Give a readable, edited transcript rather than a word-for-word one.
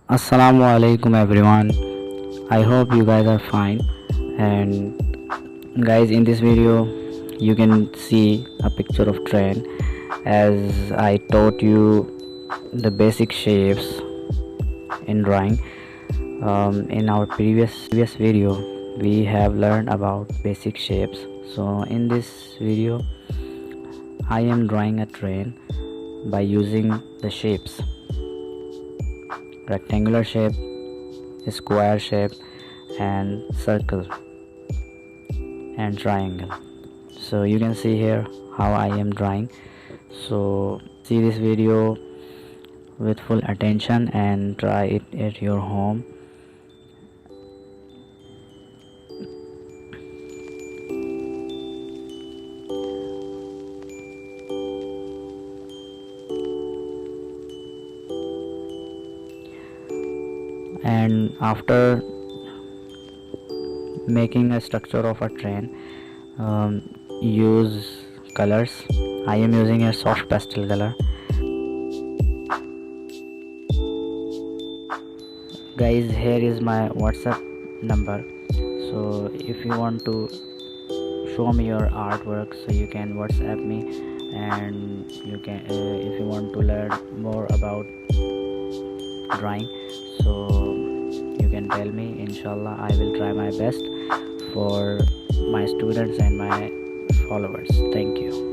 Assalamu alaikum everyone. I hope you guys are fine. And guys, in this video you can see a picture of train as I taught you the basic shapes in drawing. In our previous video we have learned about basic shapes. So in this video I am drawing a train by using the shapes: rectangular shape, square shape, and circle and triangle. So you can see here how I am drawing. So see this video with full attention and try it at your home. And after making a structure of a train, use colors. I am using a soft pastel color. Guys, here is my WhatsApp number, so if you want to show me your artwork, so you can WhatsApp me, and you can if you want to learn more about drawing, so you can tell me. Inshallah, I will try my best for my students and my followers. Thank you.